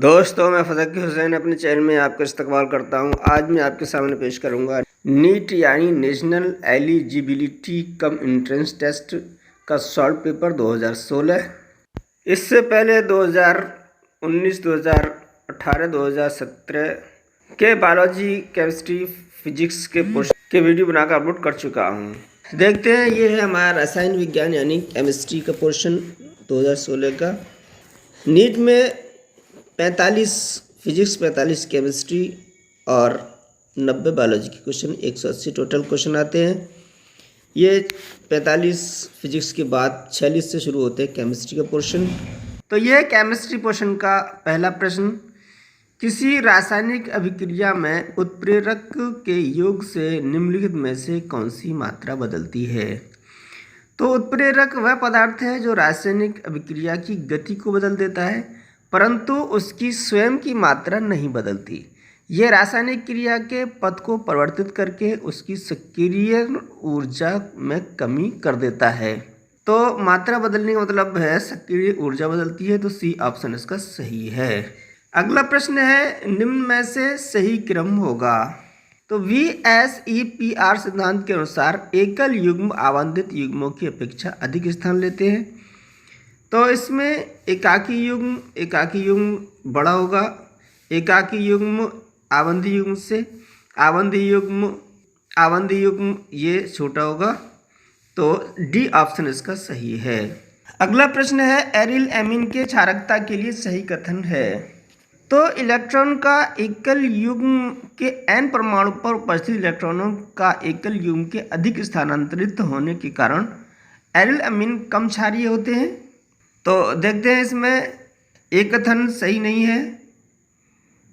दोस्तों, मैं फ़ज़की हुसैन अपने चैनल में आपका इस्तकबाल करता हूं। आज मैं आपके सामने पेश करूंगा नीट यानी national eligibility cum entrance test का सॉल्व पेपर 2016। इससे पहले 2019, 2018, 2017 के बायोलॉजी, केमिस्ट्री, फिजिक्स के पोर्शन के वीडियो बनाकर अपलोड कर चुका हूं। देखते हैं, ये है हमारा रसायन विज्ञान यानी केमिस्ट्री का पोर्शन 2016 का। नीट में 45 फिजिक्स, 45 केमिस्ट्री और 90 बायोलॉजी के क्वेश्चन, 180 टोटल क्वेश्चन आते हैं। ये 45 फिजिक्स के बाद 46 से शुरू होते हैं केमिस्ट्री का पोर्शन। तो ये केमिस्ट्री पोर्शन का पहला प्रश्न, किसी रासायनिक अभिक्रिया में उत्प्रेरक के योग से निम्नलिखित में से कौन सी मात्रा बदलती है। तो उत्प्रेरक वह पदार्थ है जो रासायनिक अभिक्रिया की गति को बदल देता है, परंतु उसकी स्वयं की मात्रा नहीं बदलती। यह रासायनिक क्रिया के पथ को परिवर्तित करके उसकी सक्रिय ऊर्जा में कमी कर देता है। तो मात्रा बदलने का मतलब है सक्रिय ऊर्जा बदलती है, तो सी ऑप्शन इसका सही है। अगला प्रश्न है, निम्न में से सही क्रम होगा। तो VSEPR सिद्धांत के अनुसार एकल युग्म आवंटित युग्मों की अपेक्षा अधिक स्थान लेते हैं। तो इसमें एकाकी युग्म बड़ा होगा, एकाकी युग्म आवंधी युग्म ये छोटा होगा। तो डी ऑप्शन इसका सही है। अगला प्रश्न है, एरिल एमीन के क्षारकता के लिए सही कथन है। तो इलेक्ट्रॉन का एकल युग्म के n परमाणु पर उपस्थित इलेक्ट्रॉनों का एकल युग्म के अधिक स्थानांतरित होने के कारण एरिल एमीन कम क्षारीय होते हैं। तो देखते हैं, इसमें ए कथन सही नहीं है,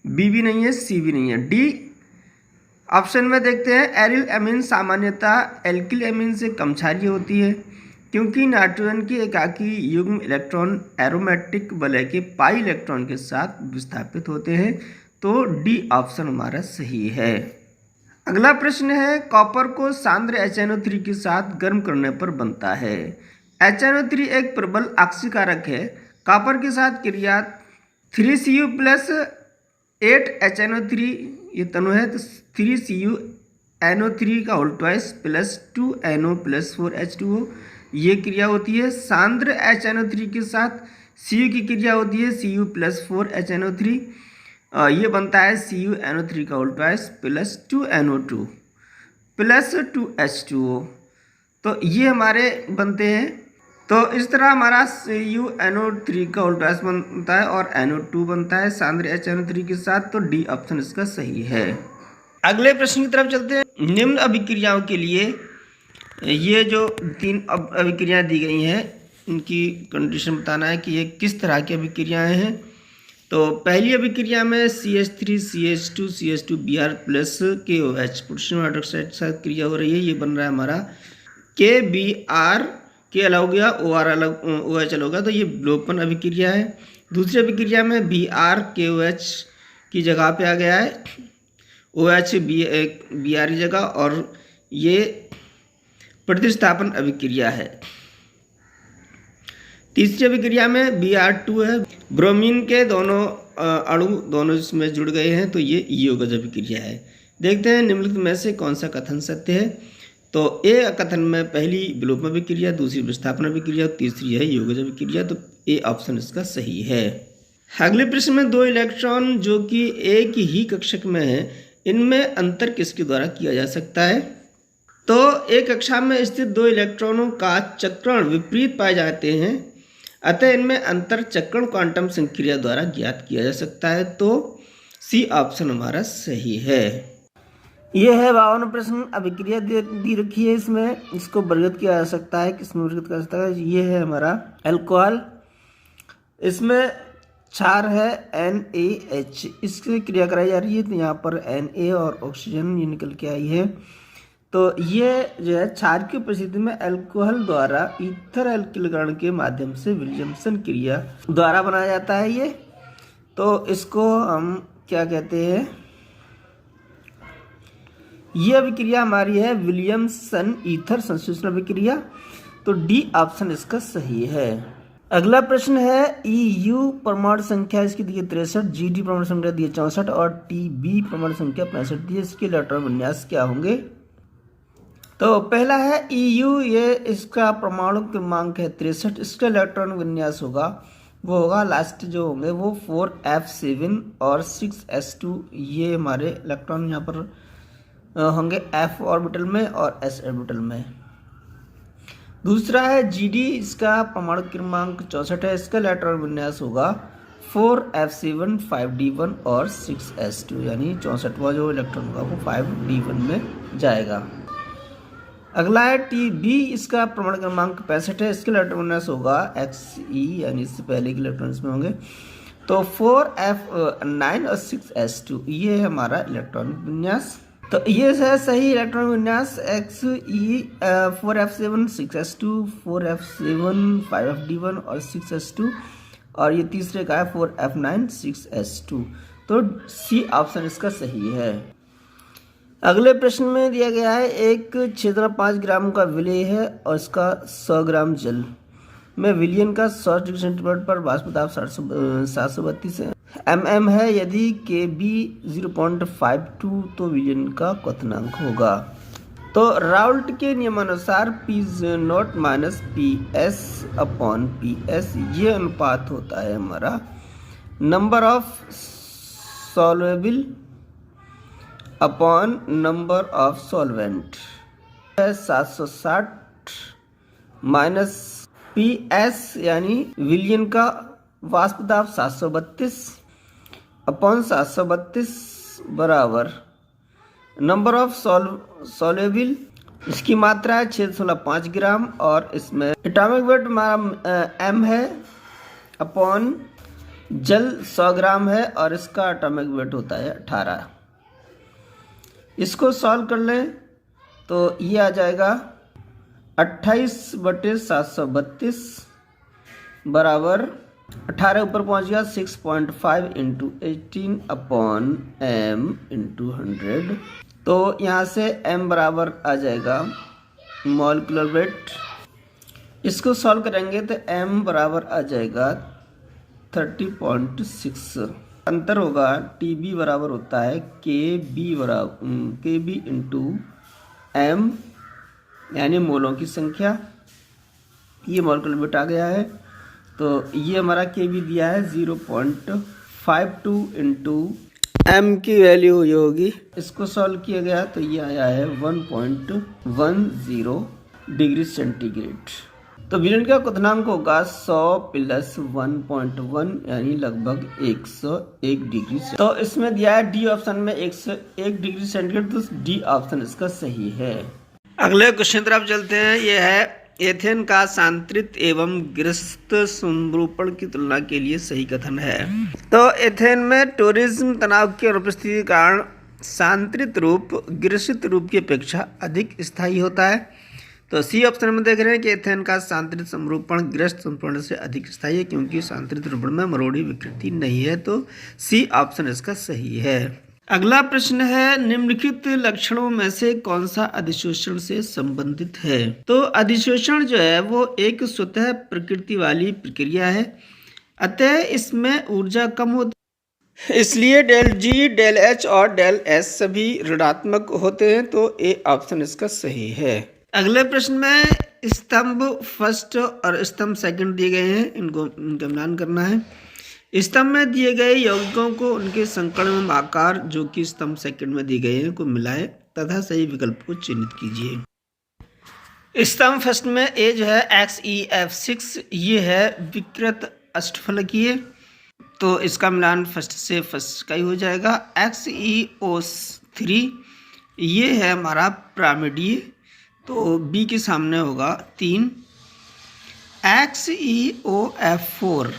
बी भी नहीं है, सी भी नहीं है। डी ऑप्शन में देखते हैं, एरिल एमीन सामान्यतः एल्किल एमीन से कम क्षारीय होती है, क्योंकि नाइट्रोजन के एकाकी युग्म इलेक्ट्रॉन एरोमेटिक वलय के पाई इलेक्ट्रॉन के साथ विस्थापित होते हैं। तो डी ऑप्शन हमारा सही है। अगला प्रश्न है, कॉपर को सांद्र HNO3 के साथ गर्म करने पर बनता है। HNO3 एक प्रबल ऑक्सीकारक है। कॉपर के साथ क्रिया 3Cu प्लस 8HNO3 ये तनु है, तो 3CuNO3 का whole twice plus 2NO plus 4H2O ये क्रिया होती है। सांद्र HNO3 के साथ Cu की क्रिया होती है Cu प्लस 4HNO3, ये बनता है CuNO3 का whole twice plus 2NO2 plus 2H2O। तो ये हमारे बनते हैं। तो इस तरह हमारा CuNO3 का होल ट्वाइस बनता है और NO2 बनता है सांद्र HNO3 के साथ। तो डी ऑप्शन इसका सही है। अगले प्रश्न की तरफ चलते हैं। निम्न अभिक्रियाओं के लिए ये जो 3 अभिक्रियाएं दी गई हैं, इनकी कंडीशन बताना है कि ये किस तरह की अभिक्रियाएं हैं। तो पहली अभिक्रिया में CH3 CH2 CH2Br plus KOH potassium hydroxide के साथ क्रिया हो रही है। ये बन रहा है हमारा KBr के अलग हो गया, OR अलग OH अलग होगा, तो ये विलोपन अभिक्रिया है। दूसरी अभिक्रिया में Br KOH की जगह पे आ गया है, OH Br की जगह, और ये प्रतिस्थापन अभिक्रिया है। तीसरी अभिक्रिया में Br2 है, ब्रोमीन के दोनों अणु दोनों इसमें जुड़ गए हैं, तो ये योगज अभिक्रिया है। देखते हैं निम्नलिखित में से कौन सा कथन सत्य है। तो ए कथन में पहली विलोपन अभिक्रिया, दूसरी विस्थापन अभिक्रिया, तीसरी है योगज अभिक्रिया। तो ए ऑप्शन इसका सही है। अगले प्रश्न में 2 इलेक्ट्रॉन जो कि एक ही कक्षक में है, इनमें अंतर किसके द्वारा किया जा सकता है। तो एक कक्षा में स्थित 2 इलेक्ट्रॉनों का चक्रण विपरीत पाए जाते हैं, अतः इनमें अंतर चक्रण क्वांटम संक्रिया द्वारा ज्ञात किया जा सकता है। तो सी ऑप्शन हमारा सही है। यह है 52 प्रश्न। अभिक्रिया दी रखी है, इसमें इसको वर्गीकृत किया जा सकता है, किसमें वर्गीकृत किया जा सकता है। ये है हमारा अल्कोहल, इसमें क्षार है NaH, इसकी क्रिया कराई जा रही है। तो यहाँ पर Na और ऑक्सीजन ये निकल के आई है। तो ये जो है क्षार की उपस्थिति में अल्कोहल द्वारा ईथर एल्किलकरण के माध्यम से विलियमसन क्रिया द्वारा बनाया जाता है ये। तो इसको हम क्या कहते हैं, ये अभिक्रिया हमारी है विलियमसन ईथर संश्लेषण अभिक्रिया। तो डी ऑप्शन इसका सही है। अगला प्रश्न है EU परमाणु संख्या इसकी दी है 63, GD परमाणु संख्या दी है 64 और TB परमाणु संख्या 65 दी है। इसके इलेक्ट्रॉन विन्यास क्या होंगे? तो पहला है EU, ये इसका परमाणु क्रमांक है 63, इसका इलेक्ट्रॉन विन्यास होगा वो होगा लास्ट जो होंगे वो 4f7 और 6s2। ये हमारे इलेक्ट्रॉन यहाँ पर होंगे f ऑर्बिटल में और s ऑर्बिटल में। दूसरा है GD, इसका परमाणु क्रमांक 64 है, इसका इलेक्ट्रॉन विन्यास होगा 4f7 5d1 और 6s2, यानी 64वां जो इलेक्ट्रॉन होगा वो 5d1 में जाएगा। अगला है TB, इसका परमाणु क्रमांक 65 है, इसका इलेक्ट्रॉन विन्यास होगा Xe, यानी इससे पहले के इलेक्ट्रॉन इसमें होंगे तो 4f9 और 6s2। ये है हमारा इलेक्ट्रॉनिक विन्यास। तो ये है सही इलेक्ट्रॉन विन्यास Xe 4f7 6s2, 4f7 5d1 और 6s2, और ये तीसरे का है 4f9 6s2। तो C ऑप्शन इसका सही है। अगले प्रश्न में दिया गया है एक क्षेत्र 5 ग्राम का विलेय है और इसका 100 ग्राम जल में विलयन का 100 डिग्री सेंटीग्रेड पर वाष्प दाब 732 mm है। यदि Kb 0.52 तो विलयन का क्वथनांक होगा। तो राउल्ट के नियमानुसार P0 minus PS upon PS ये अनुपात होता है हमारा number of solvable upon number of solvent है 760 माइनस PS यानी विलयन का वाष्प दाब 732 अपॉन 732 बराबर नंबर ऑफ सॉल्वेबल, इसकी मात्रा है 6.5 ग्राम और इसमें एटॉमिक वेट हमारा m है अपॉन जल 100 ग्राम है और इसका एटॉमिक वेट होता है 18। इसको सॉल्व कर लें तो ये आ जाएगा 28/732 बराबर 18 ऊपर पहुंच गया 6.5 इंटू 18 अपॉन m इंटू 100। तो यहाँ से m बराबर आ जाएगा मॉलिक्यूलर वेट। इसको सॉल्व करेंगे तो m बराबर आ जाएगा 30.6। अंतर होगा TB बराबर होता है KB इंटू m यानी मोलों की संख्या। ये मॉलिक्यूलर वेट आ गया है तो ये हमारा KB दिया है 0.52 इंटू m की वैल्यू हुई होगी। इसको सॉल्व किया गया तो ये आया है 1.10 डिग्री सेंटीग्रेड। तो विलयन का क्वथनांक होगा 100 प्लस 1.1 यानी लगभग 101 डिग्री। तो इसमें दिया है डी ऑप्शन में 101 डिग्री सेंटीग्रेड, तो डी ऑप्शन इसका सही है। अगले क्वेश्चन तरफ चलते हैं। यह है एथेन का सांत्रित एवं ग्रस्त समरूपण की तुलना के लिए सही कथन है। तो एथेन में टूरिज्म तनाव की अनुपस्थिति के कारण सांत्रित रूप ग्रसित रूप की अपेक्षा अधिक स्थायी होता है। तो सी ऑप्शन में देख रहे हैं कि एथेन का सांत्रित समरूपण ग्रस्त समरूपण से अधिक स्थायी है, क्योंकि सांत्रित रूपण में मरोड़ी विकृति नहीं है। तो सी ऑप्शन इसका सही है। अगला प्रश्न है निम्नलिखित लक्षणों में से कौन सा अधिशोषण से संबंधित है। तो अधिशोषण जो है वो एक स्वतः प्रकृति वाली प्रक्रिया है, अतः इसमें ऊर्जा कम होती है, इसलिए डेल जी डेल एच और डेल एस सभी ऋणात्मक होते हैं। तो ए ऑप्शन इसका सही है। अगले प्रश्न में स्तंभ फर्स्ट और स्तंभ सेकंड दिए गए हैं, इनका मिलान करना है। स्तंभ में दिए गए यौगिकों को उनके संकर्ण आकार जो कि स्तंभ सेकंड में दिए गए हैं को मिलाएं तथा सही विकल्प को चिन्हित कीजिए। स्तंभ फर्स्ट में ए जो है XeF6 ये है विकृत अष्टफलकीय, तो इसका मिलान फर्स्ट से फर्स्ट का ही हो जाएगा। XeO3 ये है हमारा पिरामिडीय, तो बी के सामने होगा 3। XeOF4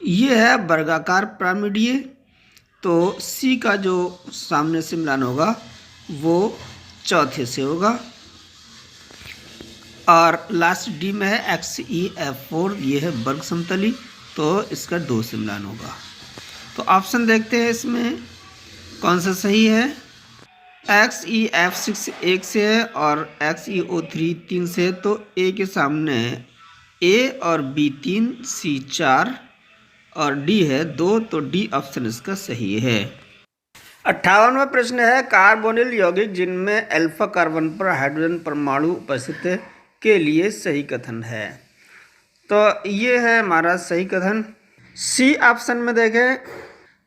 ये है वर्गाकार पिरामिडीय, तो सी का जो सामने से मिलान होगा वो चौथे से होगा। और लास्ट डी में है XeF4 ये है वर्ग समतली, तो इसका 2 से मिलान होगा। तो ऑप्शन देखते हैं इसमें कौन सा सही है। XeF6 1 से है और XeO3 3 से है, तो ए के सामने ए और बी 3, सी 4 और डी है 2, तो डी ऑप्शन इसका सही है। 58वां प्रश्न है, कार्बोनिल यौगिक जिनमें अल्फा कार्बन पर हाइड्रोजन परमाणु उपस्थित है के लिए सही कथन है। तो ये है हमारा सही कथन। सी ऑप्शन में देखें,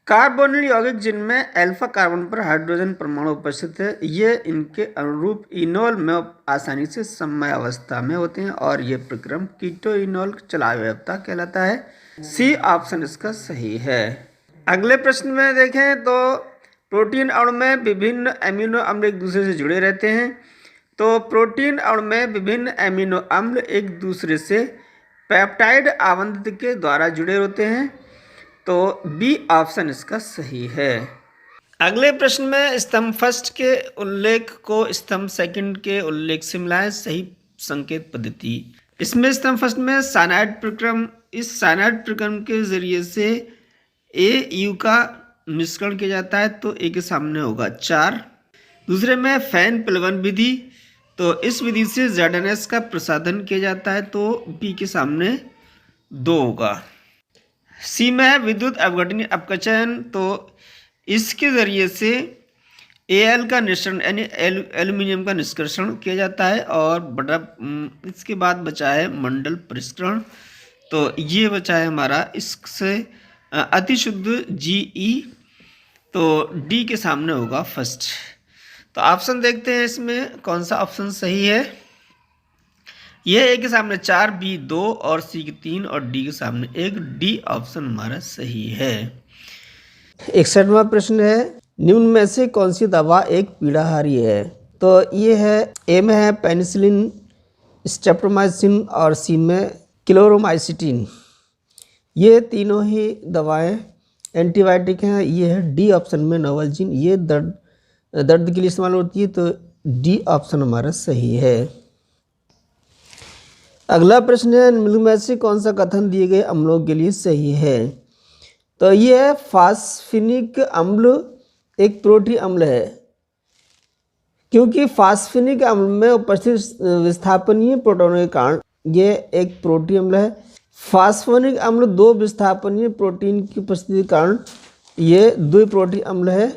कार्बोनिल यौगिक जिनमें अल्फा कार्बन पर हाइड्रोजन परमाणु उपस्थित है, ये इनके अनुरूप इनोल में आसानी से समय अवस्था में होते हैं और ये प्रक्रम कीटो इनोल चलायवता कहलाता है। सी ऑप्शन इसका सही है। अगले प्रश्न में देखें तो प्रोटीन अणु में विभिन्न एमिनो अम्ल एक दूसरे से जुड़े रहते हैं। तो प्रोटीन अणु में विभिन्न एमिनो अम्ल एक दूसरे से पेप्टाइड आवंतित के द्वारा जुड़े होते हैं। तो बी ऑप्शन इसका सही है। अगले प्रश्न में स्तंभ फर्स्ट के उल्लेख को स्तंभ सेकंड के उल्लेख से मिलाएं, सही संकेत पद्धति। इसमें स्तंभ फर्स्ट में साइनाइड प्रक्रम, इस साइनाइड प्रक्रम के जरिए से ए यू का मिश्रण किया जाता है, तो ए के सामने होगा 4। दूसरे में फैन प्लवन विधि, तो इस विधि से ZNS का प्रसाधन किया जाता है, तो बी के सामने 2 होगा। सी में है विद्युत अपघटनीय अपकचन, तो इसके जरिए से Al का निष्कर्षण यानी एल्यूमिनियम का निष्कर्षण किया जाता है और बड़ा इसके बाद बचा है मंडल परिष्करण, तो ये बचा है हमारा इससे अतिशुद्ध GE, तो डी के सामने होगा फर्स्ट। तो ऑप्शन देखते हैं इसमें कौन सा ऑप्शन सही है। यह ए के सामने 4, बी 2 और सी के 3 और डी के सामने 1, डी ऑप्शन हमारा सही है। 61वां प्रश्न है, निम्न में से कौन सी दवा एक पीड़ाहारी है। तो ये है, ए में है पेनिसिलिन, स्ट्रेप्टोमाइसिन और सी में क्लोरोमाइसिटिन। ये तीनों ही दवाएं एंटीबायोटिक हैं। ये है डी ऑप्शन में नोवाल्जिन, ये दर्द के लिए इस्तेमाल होती है, तो डी ऑप्शन हमारा सही है। अगला प्रश्न है, निम्न में से कौन सा कथन दिए गए अम्लों के लिए सही है। तो ये है, फास्फेनिक अम्ल एक प्रोटीन अम्ल है, क्योंकि फास्फेनिक अम्ल में उपस्थित विस्थापनीय प्रोटोनों के कारण ये एक प्रोटीन अम्ल है। फास्फोनिक अम्ल 2 विस्थापनीय प्रोटीन की उपस्थिति के कारण ये द्विप्रोटीन अम्ल है,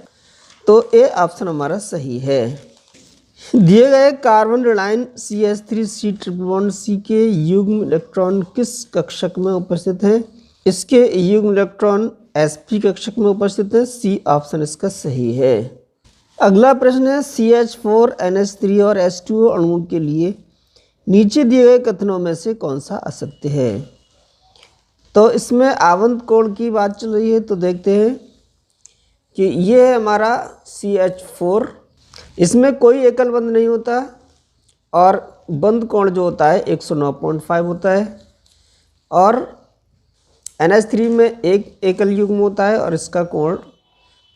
तो ए ऑप्शन हमारा सही है। दिए गए कार्बन रेनाइन CH3C ट्रिपल बॉन्ड C के युग्म इलेक्ट्रॉन किस कक्षक में उपस्थित हैं। इसके युग्म इलेक्ट्रॉन sp कक्षक में उपस्थित है, सी ऑप्शन इसका सही है। अगला प्रश्न है, CH4 NH3 और H2O अणुओं के लिए नीचे दिए गए कथनों में से कौन सा असत्य है। तो इसमें आवंत कोण की बात चल रही है, तो देखते हैं कि ये है हमारा CH4, इसमें कोई एकल बंध नहीं होता और बंध कोण जो होता है 109.5 होता है, और NH3 में एक एकल युग्म होता है और इसका कोण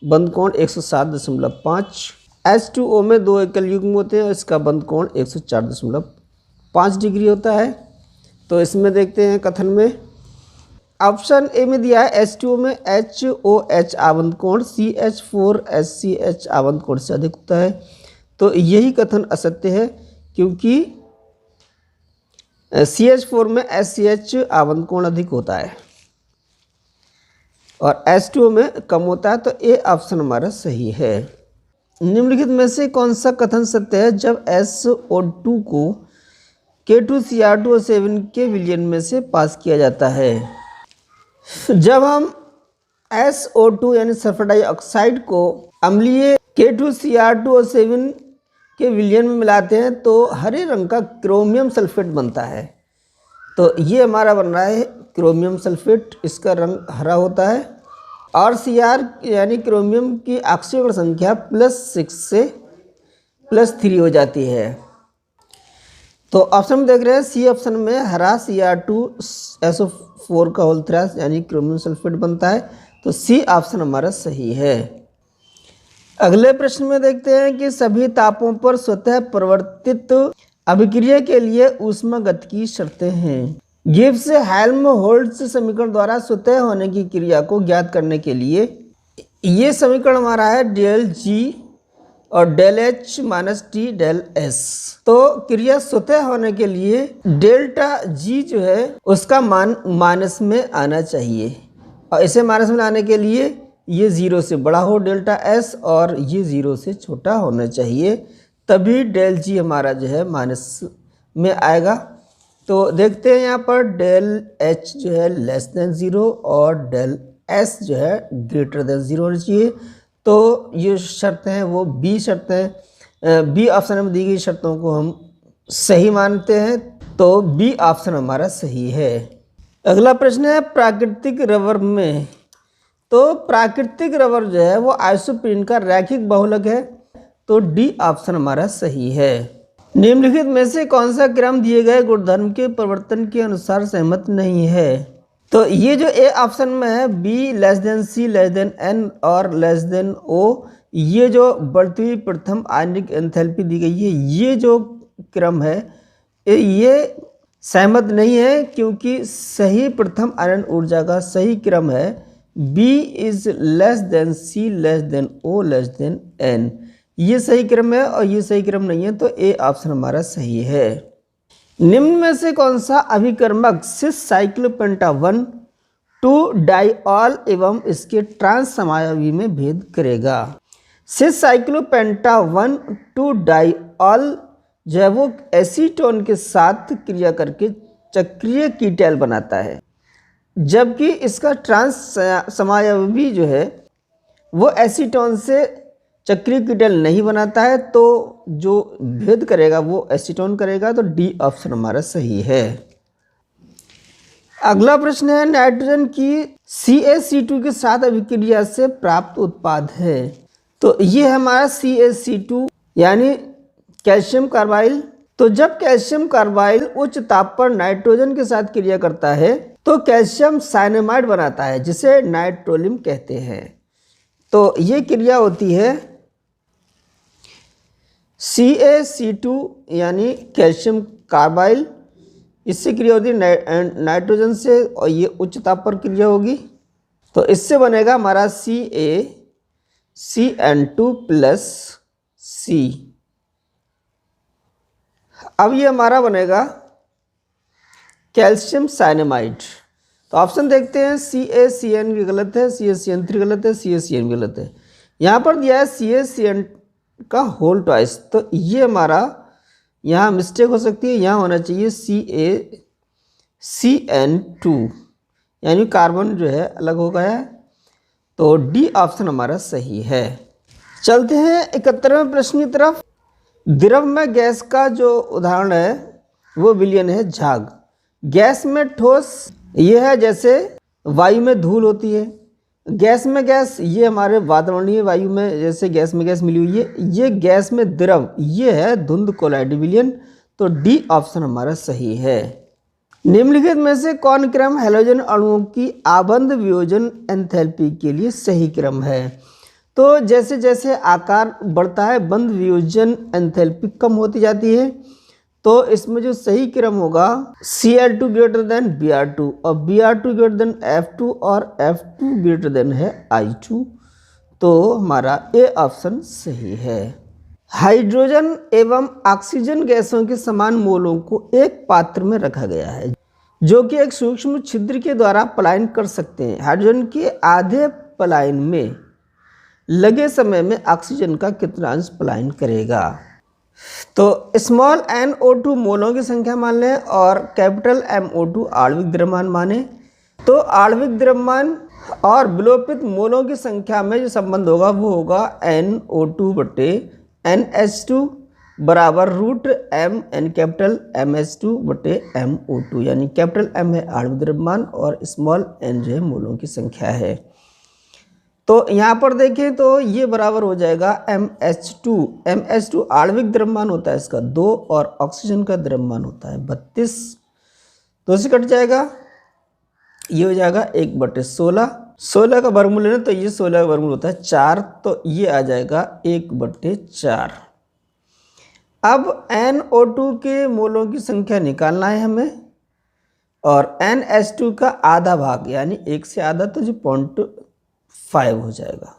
बंध कोण 107.5। H2O में 2 एकल युग्म होते हैं और इसका बंध कोण 104.5 डिग्री होता है। तो इसमें देखते हैं कथन में, ऑप्शन ए में दिया है H2O में HOH आवंत कोण CH4 SCH आवंत कोण से अधिक होता है, तो यही कथन असत्य है, क्योंकि CH4 में SCH आवंत कोण अधिक होता है और H2O में कम होता है, तो ए ऑप्शन हमारा सही है। निम्नलिखित में से कौन सा कथन सत्य है, जब SO2 को K2Cr2O7 के विलयन में से पास किया जाता है। जब हम SO2 यानी सल्फर डाइऑक्साइड को अम्लीय K2Cr2O7 के विलयन में मिलाते हैं तो हरे रंग का क्रोमियम सल्फेट बनता है। तो ये हमारा बन रहा है क्रोमियम सल्फेट, इसका रंग हरा होता है, और Cr यानी क्रोमियम की ऑक्सीजन संख्या +6 से +3 हो जाती है। तो ऑप्शन में देख रहे हैं, सी ऑप्शन में हरा Cr2SO4 का होल थ्रास यानी क्रोमियम सल्फेट बनता है, तो सी ऑप्शन हमारा सही है। अगले प्रश्न में देखते हैं कि सभी तापों पर स्वतः परिवर्तित अभिक्रिया के लिए ऊष्मागत की शर्तें हैं। गिब्स हेल्महोल्ट्ज समीकरण द्वारा स्वतः होने की क्रिया को ज्ञात करने के लिए ये समीकरण हमारा है del G और del H minus T del S. तो क्रिया स्वतः होने के लिए डेल्टा जी जो है उसका मान माइनस में आना चाहिए, और इसे माइनस में लाने के लिए ये 0 से बड़ा हो डेल्टा एस और ये 0 से छोटा होना चाहिए, तभी डेल जी हमारा जो है माइनस में आएगा। तो देखते हैं यहाँ पर डेल एच जो है लेस देन 0 और डेल एस जो है ग्रेटर देन 0 होना चाहिए। तो ये शर्तें हैं वो बी शर्तें हैं, बी ऑप्शन में दी गई शर्तों को हम सही मानते हैं, तो बी ऑप्शन हमारा सही है। अगला प्रश्न है प्राकृतिक रबर में। तो प्राकृतिक रबर जो है वो आइसोप्रीन का रैखिक बहुलक है, तो डी ऑप्शन हमारा सही है। निम्नलिखित में से कौन सा क्रम दिए गए गुणधर्म के परिवर्तन के अनुसार सहमत नहीं है? तो ये जो ए ऑप्शन में है B less than C less than N और लेस देन ओ, ये जो बढ़ती हुई प्रथम आणविक एंथैल्पी दी गई है, ये जो क्रम है ये सहमत नहीं है, क्योंकि सही प्रथम आयन ऊर्जा का सही क्रम है B is less than C less than O less than N, ये सही क्रम है और ये सही क्रम नहीं है, तो ए ऑप्शन हमारा सही है। निम्न में से कौन सा अभिकर्मक सिस साइक्लोपेंटावन 2 डाइऑल एवं इसके ट्रांस समायोगी में भेद करेगा? सिस साइक्लोपेंटावन 2 डाइऑल जो है वो एसीटोन के साथ क्रिया करके चक्रीय कीटैल बनाता है, जबकि इसका ट्रांस समायोगी जो है वो एसीटोन से चक्रीय कीटैल नहीं बनाता है, तो जो भेद करेगा वो एसीटोन करेगा, तो डी ऑप्शन हमारा सही है। अगला प्रश्न है नाइट्रोजन की CaC2 के साथ अभिक्रिया से प्राप्त उत्पाद है। तो ये हमारा CaC2 यानी कैल्शियम कार्बाइल। तो जब कैल्शियम कार्बाइल उच्च ताप पर नाइट्रोजन के साथ क्रिया करता है तो कैल्शियम साइनामाइड बनाता है, जिसे नाइट्रोलियम कहते हैं। तो ये क्रिया होती है CaC2 यानी कैल्शियम कार्बाइल, इससे क्रिया होती है नाइट्रोजन से और ये उच्च ताप पर क्रिया होगी, तो इससे बनेगा हमारा CaCN2 प्लस C। अब ये हमारा बनेगा कैल्शियम साइनामाइड। तो ऑप्शन देखते हैं, CaCN भी गलत है, CaCN3 गलत है, CaCN भी गलत है। यहाँ पर दिया है CaCN का होल ट्वाइस, तो ये हमारा यहाँ मिस्टेक हो सकती है, यहाँ होना चाहिए CaCN2 यानी कार्बन जो है अलग हो गया है, तो डी ऑप्शन हमारा सही है। चलते हैं 71वें प्रश्न की तरफ। द्रव में गैस का जो उदाहरण है वो विलयन है झाग। गैस में ठोस ये है जैसे वायु में धूल होती है, गैस में गैस ये हमारे वातावरणीय वायु में जैसे गैस में गैस मिली हुई है, ये गैस में द्रव ये है धुंध कोलाइड विलयन, तो डी ऑप्शन हमारा सही है। निम्नलिखित में से कौन क्रम हैलोजन अणुओं की आबंध वियोजन एंथैल्पी के लिए सही क्रम है? तो जैसे जैसे आकार बढ़ता है बंध वियोजन एंथैल्पी कम होती जाती है, तो इसमें जो सही क्रम होगा Cl2 ग्रेटर देन Br2 और Br2 ग्रेटर देन F2 और F2 ग्रेटर देन है I2, तो हमारा ए ऑप्शन सही है। हाइड्रोजन एवं ऑक्सीजन गैसों के समान मोलों को एक पात्र में रखा गया है जो कि एक सूक्ष्म छिद्र के द्वारा पलायन कर सकते हैं। हाइड्रोजन के आधे पलायन में लगे समय में ऑक्सीजन का कितना अंश पलायन करेगा? तो स्मॉल NO2 मोलों की संख्या मान लें और कैपिटल MO2 आणविक द्रव्यमान माने, तो आणविक द्रव्यमान और विलोपित मोलों की संख्या में जो संबंध होगा वो होगा NO2 बटे NH2 बराबर root M N capital MH2 बटे MO2, यानी कैपिटल M है आणविक द्रव्यमान और स्मॉल n जो है मोलों की संख्या है। तो यहाँ पर देखें तो ये बराबर हो जाएगा MH2 आणविक द्रव्यमान होता है इसका 2 और ऑक्सीजन का द्रव्यमान होता है 32, तो इसे कट जाएगा, ये हो जाएगा 1/16 का वर्गमूल लेना, तो ये 16 का वर्गमूल होता है 4, तो ये आ जाएगा 1/4। अब NO2 के मोलों की संख्या निकालना है हमें और NH2 का आधा भाग यानी 1 से आधा, तो जो 0.5 हो जाएगा।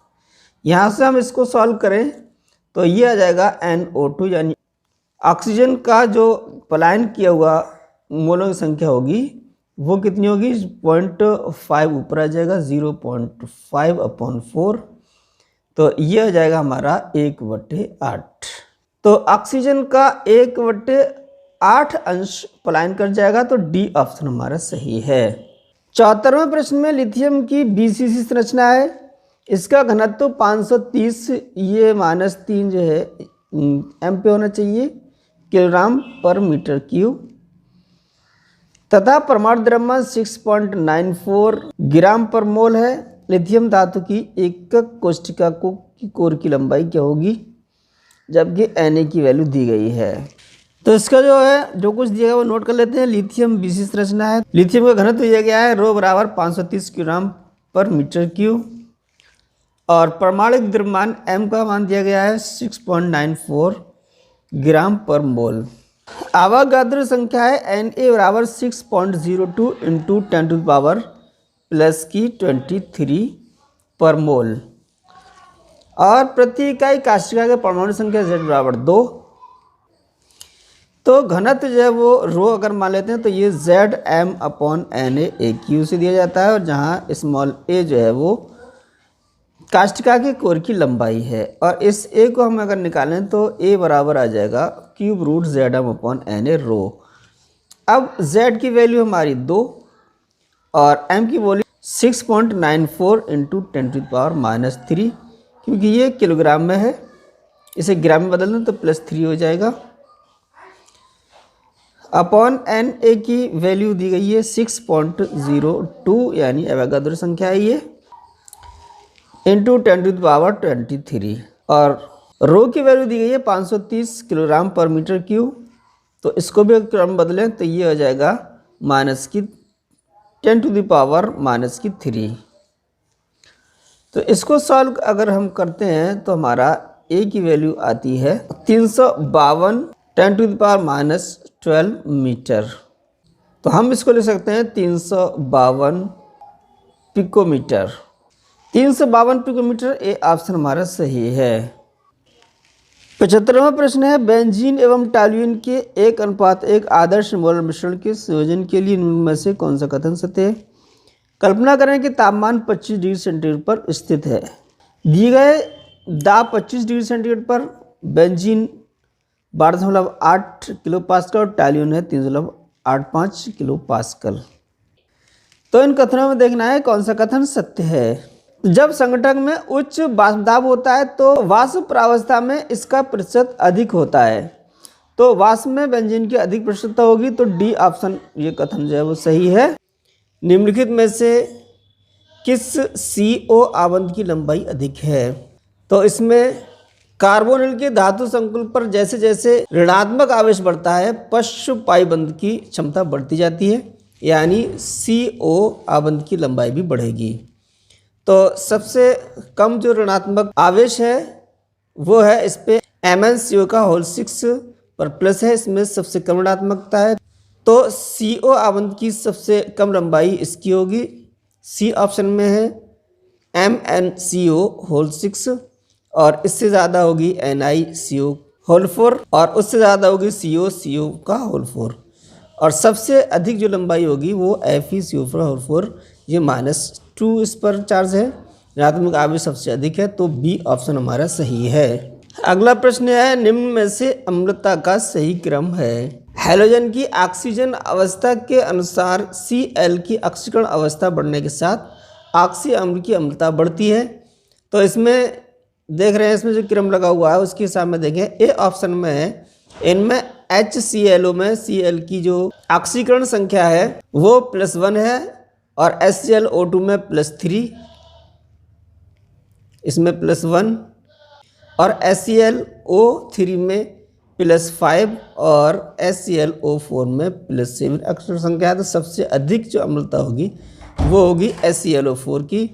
यहाँ से हम इसको सॉल्व करें तो ये आ जाएगा NO2, यानी ऑक्सीजन का जो पलायन किया हुआ मोलों की संख्या होगी वो कितनी होगी, 0.5 ऊपर आ जाएगा, 0.5/4। तो ये आ जाएगा हमारा 1/8। तो ऑक्सीजन का 1/8 अंश पलायन कर जाएगा, तो डी ऑप्शन हमारा सही है। 74वें प्रश्न में लिथियम की BCC संरचना है, इसका घनत्व 530, ये -3 जो है एम पे होना चाहिए, किलोग्राम पर मीटर क्यूब, तथा परमाणु द्रव्यमान 6.94 ग्राम पर मोल है। लिथियम धातु की एकक कोष्ठिका की कोर की लंबाई क्या होगी, जबकि Na की वैल्यू दी गई है। तो इसका जो है जो कुछ दिया है वो नोट कर लेते हैं। लिथियम BCC संरचना है, लिथियम का घनत्व दिया गया है ρ बराबर 530 किलोग्राम पर मीटर क्यूब, और परमाणुक द्रव्यमान m का मान दिया गया है 6.94 ग्राम पर मोल। आवागाद्रो संख्या है Na बराबर 6.02 इंटू 10⁻⁻³ पर मोल, और प्रति इकाई काष्ठिका के परमाणु संख्या Z बराबर 2। तो घनत्व जो है वो रो अगर मान लेते हैं तो ये Zm/Na से दिया जाता है, और जहाँ स्मॉल a जो है वो काष्ठिका के कोर की लंबाई है, और इस a को हम अगर निकालें तो a बराबर आ जाएगा √Zm/Na रो। अब z की वैल्यू हमारी 2 और m की वैल्यू 6.94 इंटू 10⁻⁻3, क्योंकि ये किलोग्राम में है, इसे ग्राम में बदल दें तो +3 हो जाएगा, अपॉन Na की वैल्यू दी गई है 6.02, यानी एवोगाद्रो संख्या है ये, इंटू 10⁻23, और रो की वैल्यू दी गई है 530 किलोग्राम पर मीटर क्यूब। तो इसको भी क्रम बदलें तो ये हो जाएगा -10⁻³ तो इसको सॉल्व अगर हम करते हैं तो हमारा a की वैल्यू आती है 352 10⁻12 मीटर। तो हम इसको ले सकते हैं 352 पिकोमीटर। 352 पिकोमीटर, ए ऑप्शन हमारा सही है। 75वां प्रश्न है, बेंजीन एवं टॉल्यूइन के 1:1 आदर्श मोलर मिश्रण के संयोजन के लिए निम्न में से कौन सा कथन सत्य है। कल्पना करें कि तापमान 25 डिग्री सेंटीग्रेड पर स्थित है। दिए गए दाब 25 डिग्री सेंटीग्रेड पर बेंजीन 12.8 किलो पास्कल और टॉल्यूइन है 3.85 किलो पास्कल। तो इन कथनों में देखना है कौन सा कथन सत्य है। जब संगठक में उच्च वाष्प दाब होता है तो वाष्प प्रावस्था में इसका प्रतिशत अधिक होता है, तो वाष्प में बेंजीन की अधिक प्रतिशतता होगी, तो डी ऑप्शन ये कथन जो है वो सही है। निम्नलिखित में से किस CO आबंध की लंबाई अधिक है। तो इसमें कार्बोनिल के धातु संकुल पर जैसे जैसे ऋणात्मक आवेश बढ़ता है पश्च पाई बंध की क्षमता बढ़ती जाती है, यानी CO आबंध की लंबाई भी बढ़ेगी। तो सबसे कम जो ऋणात्मक आवेश है वो है इस पे MnCO का होल 6 पर प्लस है, इसमें सबसे कम ऋणात्मकता है, तो CO आबंध की सबसे कम लंबाई इसकी होगी, सी ऑप्शन में है MnCO होल 6, और इससे ज़्यादा होगी NiCO होल 4, और उससे ज़्यादा होगी CO का होल 4, और सबसे अधिक जो लंबाई होगी वो FeCO होल 4, ये -2 इस पर चार्ज है, ऋणात्मक आवेश सबसे अधिक है, तो बी ऑप्शन हमारा सही है। अगला प्रश्न है, निम्न में से अम्लता का सही क्रम है। हैलोजन की ऑक्सीजन अवस्था के अनुसार Cl की ऑक्सीकरण अवस्था बढ़ने के साथ ऑक्सी अम्ल की अम्लता बढ़ती है। तो इसमें देख रहे हैं, इसमें जो क्रम लगा हुआ है उसके हिसाब में देखें, ए ऑप्शन में है, इनमें HClO में Cl की जो ऑक्सीकरण संख्या है वो +1 है, और HClO2 में +3, इसमें +1, और HClO3 में +5, और HClO4 में +7 अक्षर संख्या है। तो सबसे अधिक जो अम्लता होगी वो होगी HClO4 की,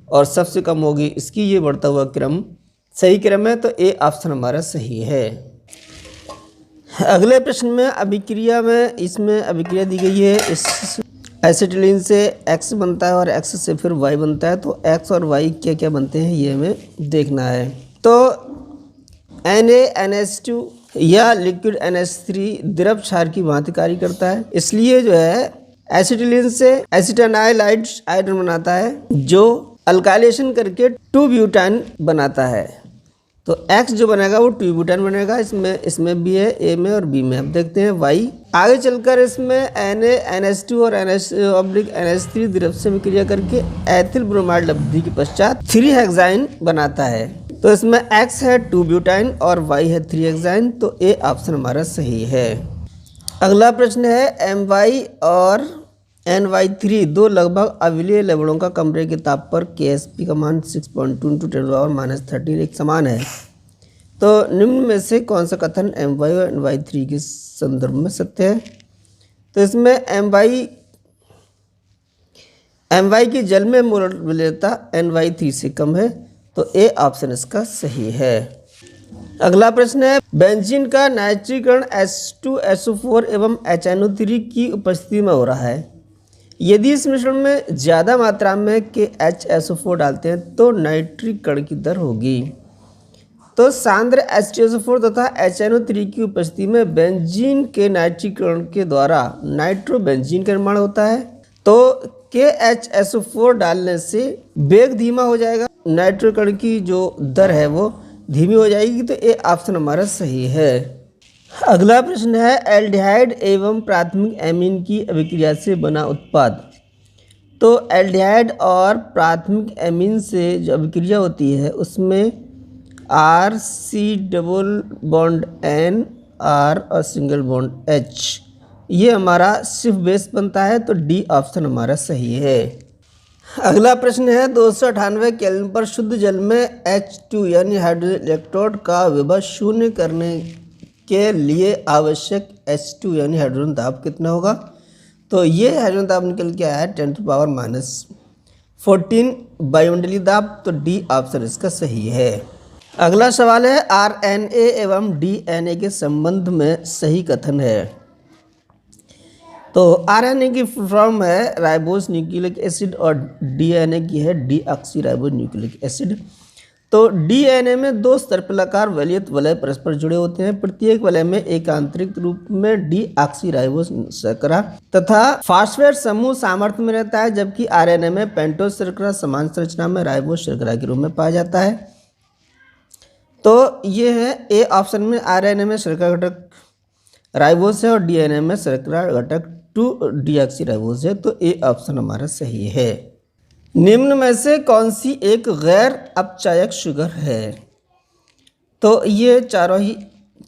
और सबसे कम होगी इसकी। ये बढ़ता हुआ क्रम सही क्रम है, तो ए ऑप्शन हमारा सही है। अगले प्रश्न में अभिक्रिया में इसमें अभिक्रिया दी गई है, इस एसिटिलीन से X बनता है और X से फिर Y बनता है, तो X और Y क्या क्या बनते हैं ये हमें देखना है। तो NaNH2 या लिक्विड NH3 द्रव क्षार की भांति कार्य करता है, इसलिए जो है एसिटिलीन से एसिटाइल हाइड्रोजन बनाता है जो अल्काइलेशन करके 2 ब्यूटान बनाता है। तो X जो बनेगा वो 2 ब्यूटान बनेगा। इसमें भी है, A में और B में। अब देखते हैं Y। आगे चलकर इसमें NaNH2 और NH3 द्रव से विक्रिया करके एथिल ब्रोमाइड लब्धि के पश्चात 3 हेक्साइन बनाता है। तो इसमें X है 2 ब्यूटाइन और Y है 3 हेक्साइन। तो A ऑप्शन हमारा सही है। अगला प्रश्न है My और NY3 दो लगभग अविलेय लवणों का कमरे के ताप पर Ksp का मान 6.2 × 10⁻13 एक समान है। तो निम्न में से कौन सा कथन My और NY3 के संदर्भ में सत्य है? तो इसमें My की जल में मोल विलेयता NY3 से कम है। तो A ऑप्शन इसका सही है। अगला प्रश्न है बेंजीन का नाइट्रीकरण H2SO4 एवं HNO3 की उपस्थिति में हो रहा है। यदि इस मिश्रण में ज़्यादा मात्रा में HSO4 डालते हैं तो नाइट्रीकरण की दर होगी। तो सांद्र H2SO4 तथा HNO3 की उपस्थिति में बेंजीन के नाइट्रीकरण के द्वारा नाइट्रोबेंजीन का निर्माण होता है। तो HSO4 डालने से वेग धीमा हो जाएगा, नाइट्रीकरण की जो दर है वो धीमी हो जाएगी। तो ये ऑप्शन हमारा सही है। अगला प्रश्न है एल्डिहाइड एवं प्राथमिक एमीन की अभिक्रिया से बना उत्पाद। तो एल्डिहाइड और प्राथमिक एमीन से जो अभिक्रिया होती है उसमें RC double bond N R और सिंगल बॉन्ड H ये हमारा सिर्फ बेस बनता है। तो D ऑप्शन हमारा सही है। अगला प्रश्न है 298 केल्विन पर शुद्ध जल में H2 यानी हाइड्रोजन इलेक्ट्रोड का विभव शून्य करने के लिए आवश्यक H2 यानी हाइड्रोजन दाब कितना होगा? तो ये हाइड्रोजन दाब निकल के आया है 10⁻14 वायुमंडलीय दाब। तो D ऑप्शन इसका सही है। अगला सवाल है RNA एवं DNA के संबंध में सही कथन है। तो RNA की फॉर्म है राइबोस न्यूक्लिक एसिड और DNA की है डीऑक्सी राइबोस न्यूक्लिक एसिड। तो DNA में 2 सर्पिलाकार वलयित वलय परस्पर जुड़े होते हैं। प्रत्येक वलय में एक आंतरिक रूप में डीऑक्सी राइबोस शर्करा तथा फास्फेट समूह सामर्थ्य में रहता है, जबकि RNA में पेंटोज शर्करा समान संरचना में राइबोस शर्करा के रूप में पाया जाता है। तो ये है A ऑप्शन में RNA में शर्करा घटक राइबोस है और DNA में शर्करा घटक 2 डीऑक्सी राइबोस है। तो A ऑप्शन हमारा सही है। निम्न में से कौन सी एक गैर अपचायक शुगर है? तो ये चारों ही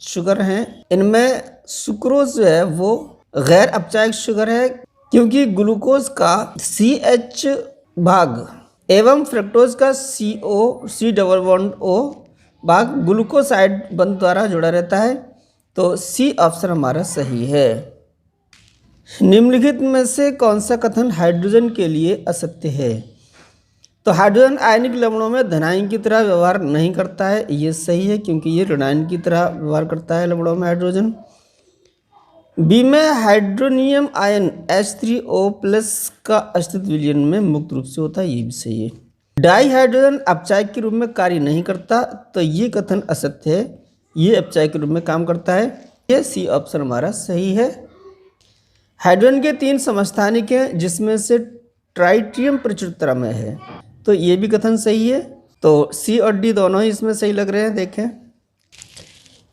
शुगर हैं। इनमें सुक्रोज जो है वो गैर अपचायक शुगर है, क्योंकि ग्लूकोज का CH भाग एवं फ्रक्टोज का C डबल बॉन्ड O भाग ग्लूकोसाइड बंध द्वारा जुड़ा रहता है। तो C ऑप्शन हमारा सही है। निम्नलिखित में से कौन सा कथन हाइड्रोजन के लिए असत्य है? तो हाइड्रोजन आयनिक लवणों में धनायन की तरह व्यवहार नहीं करता है। ये सही है, क्योंकि ये ऋणायन की तरह व्यवहार करता है लवणों में हाइड्रोजन। बी में हाइड्रोनियम आयन H3O+ का अस्तित्व विलयन में मुक्त रूप से होता है। ये भी सही है। डाई हाइड्रोजन अपचायक के रूप में कार्य नहीं करता। तो ये कथन असत्य है, ये अपचायक के रूप में काम करता है। ये C ऑप्शन हमारा सही है। हाइड्रोजन के 3 समस्थानिक हैं, जिसमें से ट्राइटियम प्रचुरता में है। तो ये भी कथन सही है। तो C और D दोनों ही इसमें सही लग रहे हैं। देखें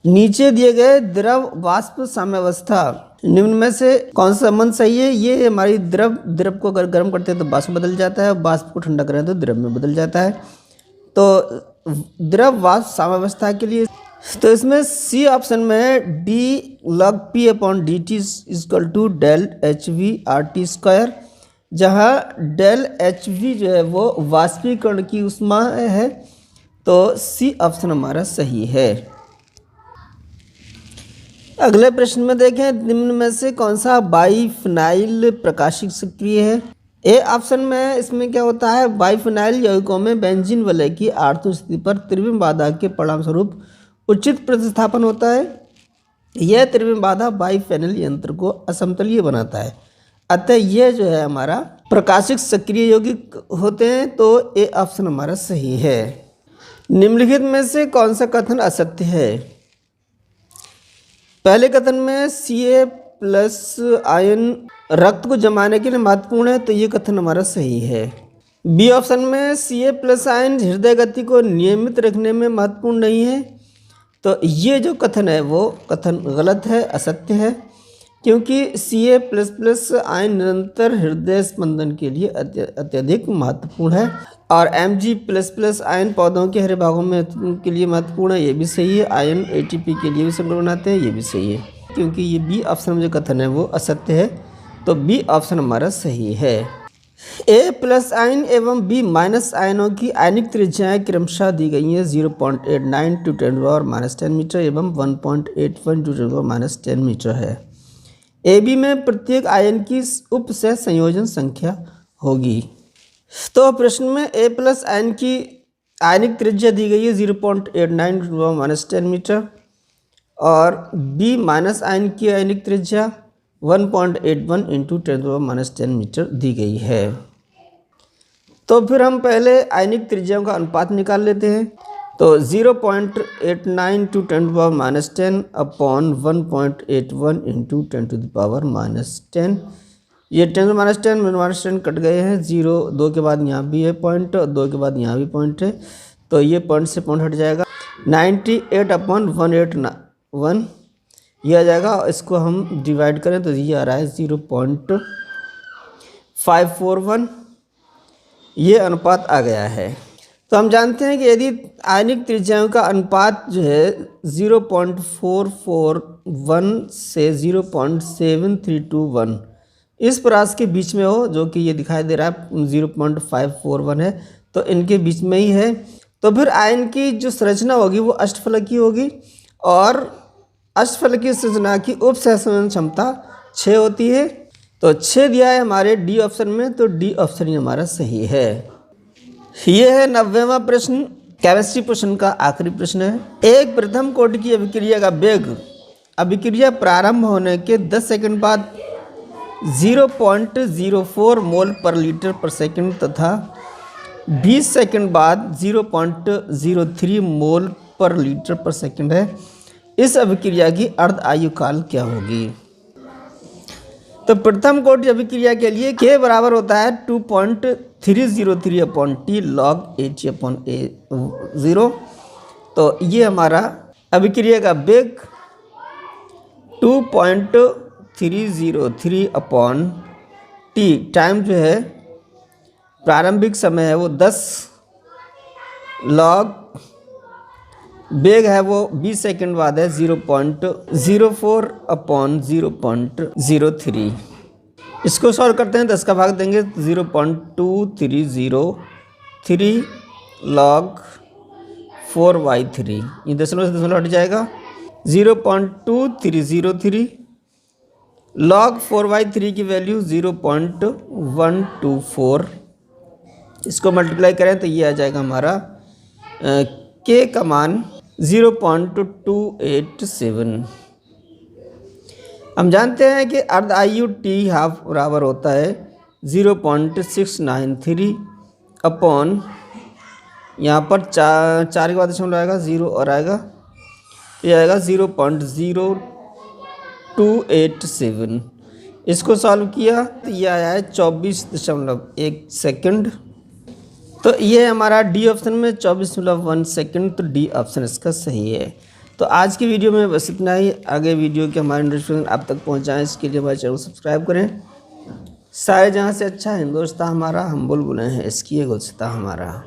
नीचे दिए गए द्रव वाष्प साम्यावस्था निम्न में से कौन सा संबंध सही है? ये हमारी द्रव को अगर गर्म करते हैं तो वाष्प बदल जाता है, वाष्प को ठंडा करें तो द्रव में बदल जाता है। तो द्रव वाष्प साम्यावस्था के लिए तो इसमें C ऑप्शन में है D log P/dt = del HV/RT², जहाँ del HV जो है वो वाष्पीकरण की ऊष्मा है। तो C ऑप्शन हमारा सही है। अगले प्रश्न में देखें निम्न में से कौन सा बाइफिनाइल प्रकाशिक सक्रिय है? A ऑप्शन में इसमें क्या होता है, बाइफिनाइल यौगिकों में बेंजीन वलय की आर्थिक स्थिति पर त्रिविम बाधा के परिणाम स्वरूप उचित प्रतिस्थापन होता है। यह त्रिविम बाधा बाइफेनिल यंत्र को असमतलीय बनाता है, अतः यह जो है हमारा प्रकाशिक सक्रिय यौगिक होते हैं। तो A ऑप्शन हमारा सही है। निम्नलिखित में से कौन सा कथन असत्य है? पहले कथन में Ca+ आयन रक्त को जमाने के लिए महत्वपूर्ण है, तो ये कथन हमारा सही है। बी ऑप्शन में Ca+ आयन हृदय गति को नियमित रखने में महत्वपूर्ण नहीं है, तो ये जो कथन है वो कथन गलत है, असत्य है, क्योंकि Ca++ आयन निरंतर हृदय स्पंदन के लिए अत्यधिक महत्वपूर्ण है। और Mg++ आयन पौधों के हरे भागों में के लिए महत्वपूर्ण है, ये भी सही है। आयन ATP के लिए भी संकर बनाते हैं, ये भी सही है। क्योंकि ये बी ऑप्शन में जो कथन है वो असत्य है, तो बी ऑप्शन हमारा सही है। A+ आयन एवं B- आयनों की आयनिक त्रिज्याएं क्रमशः दी गई हैं 0.89 × 10⁻10 मीटर एवं 1.81 × 10⁻10 मीटर है। AB में प्रत्येक आयन की उप सह संयोजन संख्या होगी। तो प्रश्न में A+ आयन की आयनिक त्रिज्या दी गई है 0.89 × 10⁻10 मीटर और B- आयन की आयनिक त्रिज्या 1.81 × 10⁻10 मीटर दी गई है। तो फिर हम पहले आयनिक त्रिज्याओं का अनुपात निकाल लेते हैं। तो 0.89 × 10⁻10 अपॉन 1.81 × 10⁻10, ये 10⁻10 कट गए हैं। 0 2 के बाद यहाँ भी है पॉइंट, 2 के बाद यहाँ भी पॉइंट है, तो ये पॉइंट से पॉइंट हट जाएगा। 98/181 ये आ जाएगा। इसको हम डिवाइड करें तो ये आ रहा है 0.541, ये अनुपात आ गया है। तो हम जानते हैं कि यदि आयनिक त्रिज्याओं का अनुपात जो है 0.441 से 0.7321 इस परास के बीच में हो, जो कि ये दिखाई दे रहा है 0.541 है, तो इनके बीच में ही है। तो फिर आयन की जो संरचना होगी वो अष्टफलकी होगी और अष्टफलकीय संरचना की उप सहसंयोजन क्षमता 6 होती है। तो 6 दिया है हमारे डी ऑप्शन में, तो डी ऑप्शन ही हमारा सही है। ये है 90वां प्रश्न, केमिस्ट्री प्रश्न का आखिरी प्रश्न है। एक प्रथम कोटि की अभिक्रिया का वेग अभिक्रिया प्रारंभ होने के 10 सेकंड बाद 0.04 मोल पर लीटर पर सेकंड तथा 20 सेकंड बाद 0.03 मोल पर लीटर पर सेकंड है। इस अभिक्रिया की अर्ध आयु काल क्या होगी? तो प्रथम कोटि अभिक्रिया के लिए K बराबर होता है 2.303/T log H/A0। तो ये हमारा अभिक्रिया का वेग 2.303/T, टाइम जो है प्रारंभिक समय है वो 10 लॉग, वेग है वो 20 सेकंड बाद है 0.04/0.03। इसको सॉल्व करते हैं, 10 का भाग देंगे 0.2303 log 4/3, ये दशमलव से दशमलव हट जाएगा। 0.2303 log 4/3 की वैल्यू 0.124, इसको मल्टीप्लाई करें तो ये आ जाएगा हमारा K का मान 0.287। हम जानते हैं कि अर्ध आयु T हाफ बराबर होता है 0.693 अपॉन, यहाँ पर 4 के बाद दशमलव आएगा 0 और आएगा, ये आएगा 0.0287। इसको सॉल्व किया तो ये आया है 24.1 सेकंड। तो ये हमारा डी ऑप्शन में 24.1 सेकंड, तो डी ऑप्शन इसका सही है। तो आज की वीडियो में बस इतना ही। आगे वीडियो के हमारे नोटिफिकेशन आप तक पहुंचाएं, इसके लिए हमारे चैनल सब्सक्राइब करें। सारे जहाँ से अच्छा हिंदुस्तान हमारा, हम बुलबुलें हैं इसकी गुलसिता हमारा।